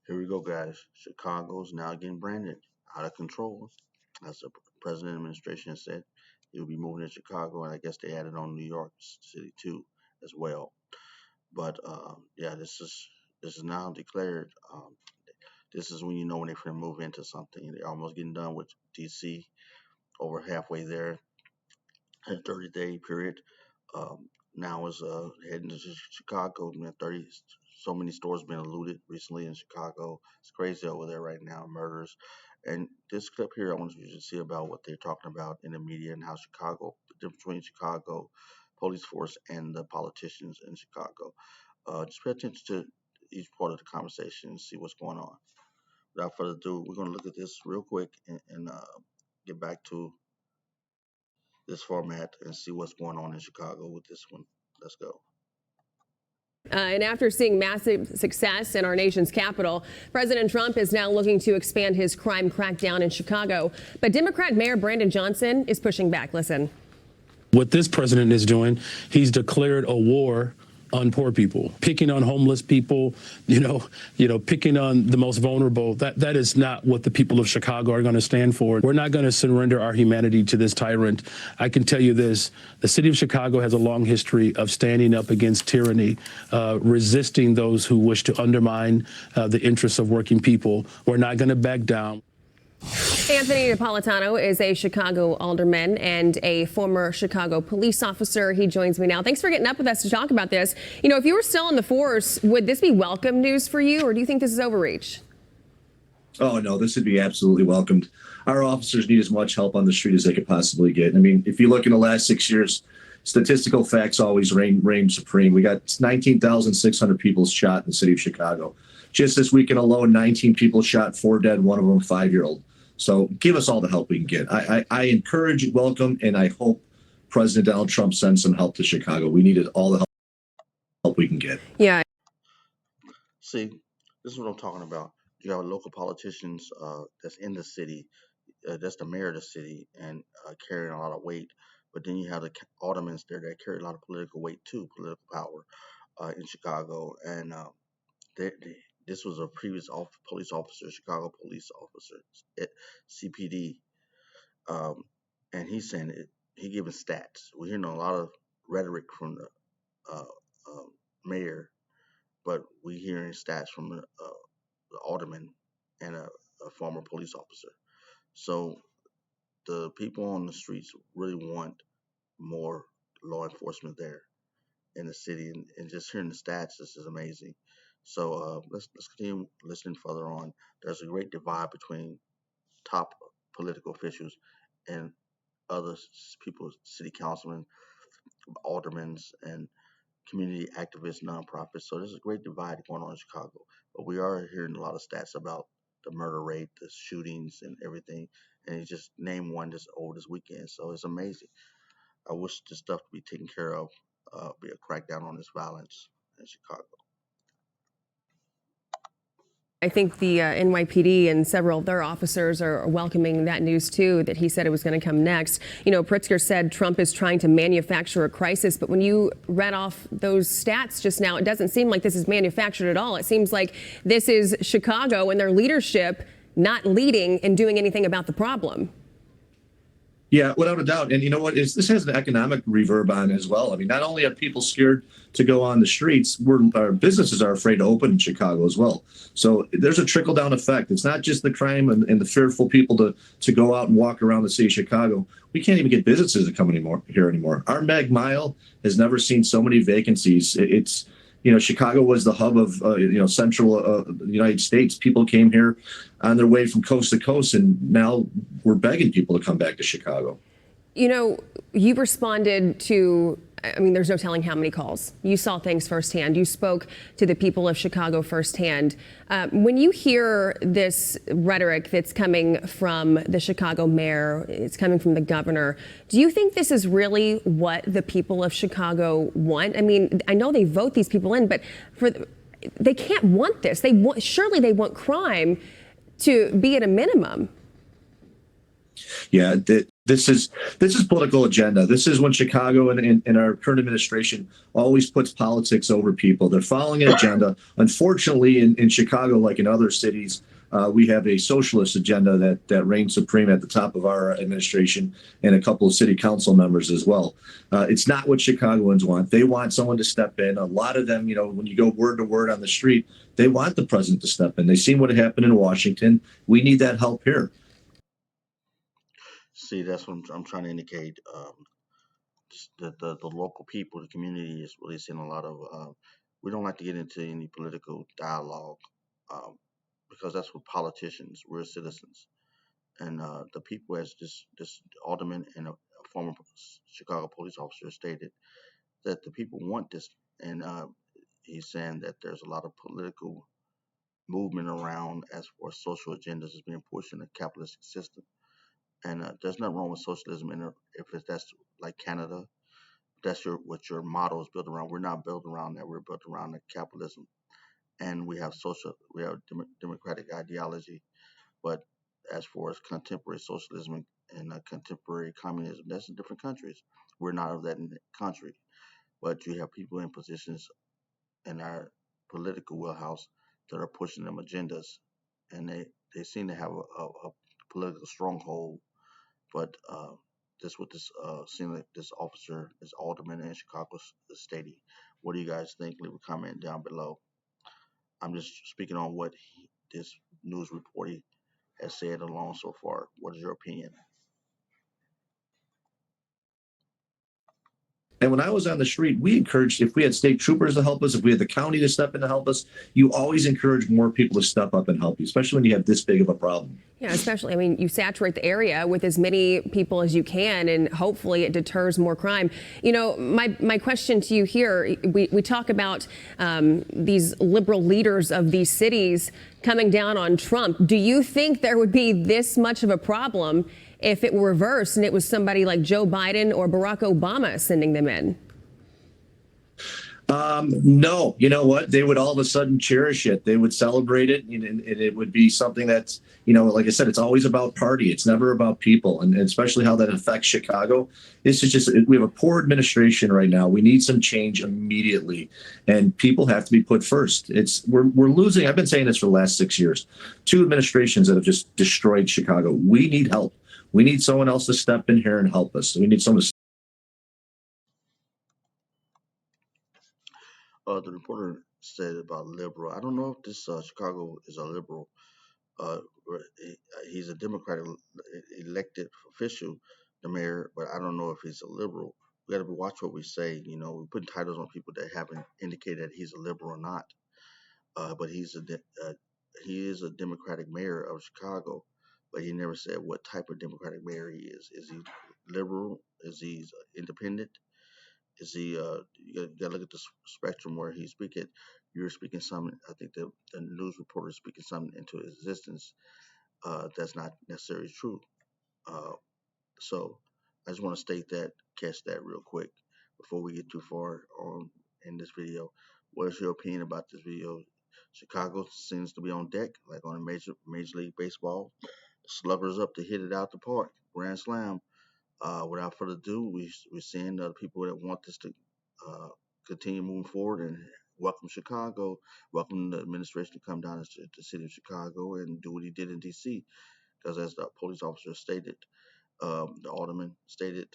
Here we go, guys. Chicago's now getting branded out of control. As the president administration has said, he will be moving to Chicago, and I guess they added on New York City too, as well. But yeah, this is now declared. This is when you know when they're going to move into something. They're almost getting done with DC, over halfway there, a 30-day period. Now is heading to Chicago. Man, 30, so many stores been looted recently in Chicago. It's crazy over there right now, murders. And this clip here, I want you to see about what they're talking about in the media and how Chicago, the difference between Chicago police force and the politicians in Chicago. Just pay attention to each part of the conversation and see what's going on. Without further ado, we're going to look at this real quick and get back to this format and see what's going on in Chicago with this one. Let's go. And after seeing massive success in our nation's capital, President Trump is now looking to expand his crime crackdown in Chicago. But Democrat Mayor Brandon Johnson is pushing back. Listen. What this president is doing, he's declared a war on poor people, picking on homeless people, picking on the most vulnerable. That is not what the people of Chicago are going to stand for. We're not going to surrender our humanity to this tyrant. I can tell you this, the city of Chicago has a long history of standing up against tyranny, resisting those who wish to undermine the interests of working people. We're not going to back down. Anthony Napolitano is a Chicago alderman and a former Chicago police officer. He joins me now. Thanks for getting up with us to talk about this. If you were still in the force, would this be welcome news for you, or do you think this is overreach? Oh, no, this would be absolutely welcomed. Our officers need as much help on the street as they could possibly get. I mean, if you look in the last 6 years, statistical facts always reign supreme. We got 19,600 people shot in the city of Chicago. Just this weekend alone, 19 people shot, 4 dead, one of them a 5-year-old. So give us all the help we can get. I encourage, welcome, and I hope President Donald Trump sends some help to Chicago. We needed all the help we can get. Yeah. See, this is what I'm talking about. You have local politicians that's in the city, that's the mayor of the city, and carrying a lot of weight. But then you have the aldermen there that carry a lot of political weight too, political power in Chicago. And this was a previous police officer, Chicago police officer at CPD, and he's saying he giving stats. We're hearing a lot of rhetoric from the mayor, but we're hearing stats from the alderman and a former police officer. So the people on the streets really want more law enforcement there in the city, and just hearing the stats, this is amazing. So let's continue listening further on. There's a great divide between top political officials and other people, city councilmen, aldermen, and community activists, nonprofits. So there's a great divide going on in Chicago. But we are hearing a lot of stats about the murder rate, the shootings, and everything. And he just named one just over this weekend. So it's amazing. I wish this stuff to be taken care of, be a crackdown on this violence in Chicago. I think the NYPD and several of their officers are welcoming that news, too, that he said it was going to come next. Pritzker said Trump is trying to manufacture a crisis. But when you read off those stats just now, it doesn't seem like this is manufactured at all. It seems like this is Chicago and their leadership not leading and doing anything about the problem. Yeah, without a doubt. And you know what? This has an economic reverb on as well. I mean, not only are people scared to go on the streets, our businesses are afraid to open in Chicago as well. So there's a trickle-down effect. It's not just the crime and the fearful people to go out and walk around the city of Chicago. We can't even get businesses to come here anymore. Our Mag Mile has never seen so many vacancies. Chicago was the hub of, central United States. People came here on their way from coast to coast, and now we're begging people to come back to Chicago. You responded to, there's no telling how many calls. You saw things firsthand. You spoke to the people of Chicago firsthand. When you hear this rhetoric that's coming from the Chicago mayor, it's coming from the governor, do you think this is really what the people of Chicago want? I know they vote these people in, but they can't want this. Surely they want crime to be at a minimum. Yeah, This is political agenda. This is when Chicago and our current administration always puts politics over people. They're following an agenda. Unfortunately, in Chicago, like in other cities, we have a socialist agenda that reigns supreme at the top of our administration and a couple of city council members as well. It's not what Chicagoans want. They want someone to step in. A lot of them, when you go word to word on the street, they want the president to step in. They've seen what happened in Washington. We need that help here. See, that's what I'm trying to indicate. Just the local people, the community is really seeing a lot of. We don't like to get into any political dialogue um, because that's what politicians. We're citizens, and the people, as this alderman and a former Chicago police officer stated, that the people want this, and he's saying that there's a lot of political movement around as for social agendas is being pushed in the capitalistic system. And there's nothing wrong with socialism, and that's like Canada, that's what your model is built around. We're not built around that. We're built around the capitalism, and we have democratic ideology. But as far as contemporary socialism and contemporary communism, that's in different countries. We're not of that country, but you have people in positions in our political wheelhouse that are pushing them agendas, and they seem to have a political stronghold. But this what this seems like this officer, this alderman in Chicago is stating. What do you guys think? Leave a comment down below. I'm just speaking on what this news reporting has said along so far. What is your opinion? And when I was on the street, we encouraged, if we had state troopers to help us, if we had the county to step in to help us, you always encourage more people to step up and help you, especially when you have this big of a problem. Yeah, especially, I mean, you saturate the area with as many people as you can, and hopefully it deters more crime. My question to you here, we talk about these liberal leaders of these cities coming down on Trump. Do you think there would be this much of a problem if it were reversed and it was somebody like Joe Biden or Barack Obama sending them in? No, you know what? They would all of a sudden cherish it. They would celebrate it, and it would be something that's, like I said, it's always about party. It's never about people, and especially how that affects Chicago. It's just we have a poor administration right now. We need some change immediately, and people have to be put first. We're losing. I've been saying this for the last 6 years. 2 administrations that have just destroyed Chicago. We need help. We need someone else to step in here and help us. We need someone to. The reporter said about liberal. I don't know if this Chicago is a liberal. Uh, he's a Democratic elected official, the mayor, but I don't know if he's a liberal. We got to watch what we say. We put titles on people that haven't indicated that he's a liberal or not. But he is a Democratic mayor of Chicago, but he never said what type of Democratic mayor he is. Is he liberal? Is he independent? Is he? You got to look at the spectrum where he's speaking. You're speaking something. I think the news reporter is speaking something into existence that's not necessarily true. Uh, so I just want to state that, catch that real quick before we get too far on in this video. What is your opinion about this video? Chicago seems to be on deck, like on a Major League Baseball. Sluggers up to hit it out the park, grand slam. Without further ado, we're seeing the people that want this to continue moving forward and welcome Chicago, welcome the administration to come down to the city of Chicago and do what he did in D.C. Because as the police officer stated, the alderman stated,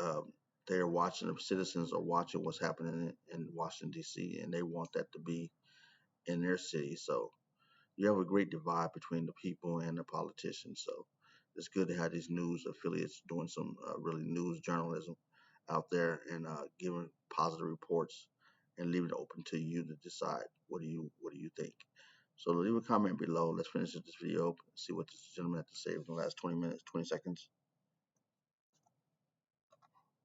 um, they're watching, the citizens are watching what's happening in Washington, D.C., and they want that to be in their city. So you have a great divide between the people and the politicians. So it's good to have these news affiliates doing some really news journalism out there and giving positive reports and leaving it open to you to decide what do you think. So leave a comment below. Let's finish this video. See what this gentleman has to say in the last 20 minutes, 20 seconds.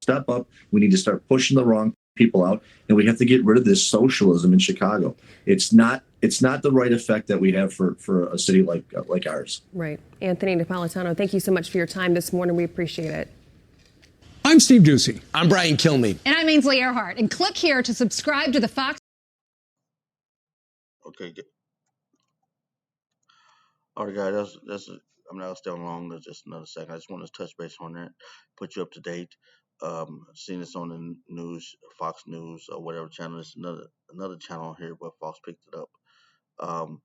Step up. We need to start pushing the wrong people out, and we have to get rid of this socialism in Chicago. It's not the right effect that we have for a city like ours. Right. Anthony Napolitano, thank you so much for your time this morning. We appreciate it. I'm Steve Ducey. I'm Brian Kilmeade. And I'm Ainsley Earhart. And click here to subscribe to the Fox. Okay. All right, guys. I'm not gonna stay on long. Just another second. I just want to touch base on that, put you up to date. Seen this on the news, Fox News or whatever channel. It's another channel here, but Fox picked it up. Um,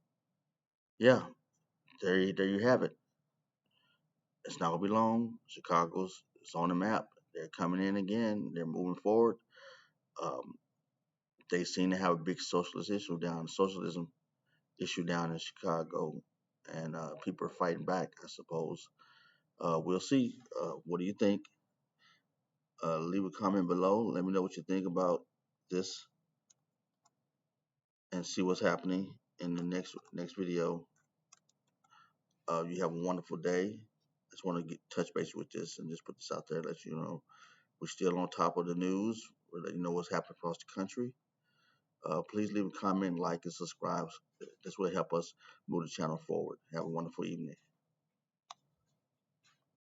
yeah, there you have it. It's not gonna be long. Chicago's it's on the map. They're coming in again. They're moving forward. Um, they seem to have a big socialism issue down in Chicago, and people are fighting back. I suppose. We'll see. What do you think? Leave a comment below. Let me know what you think about this, and see what's happening in the next video. You have a wonderful day. Just want to touch base with this and just put this out there, let you know we're still on top of the news. We're letting you know what's happening across the country. Please leave a comment, like, and subscribe. This will help us move the channel forward. Have a wonderful evening.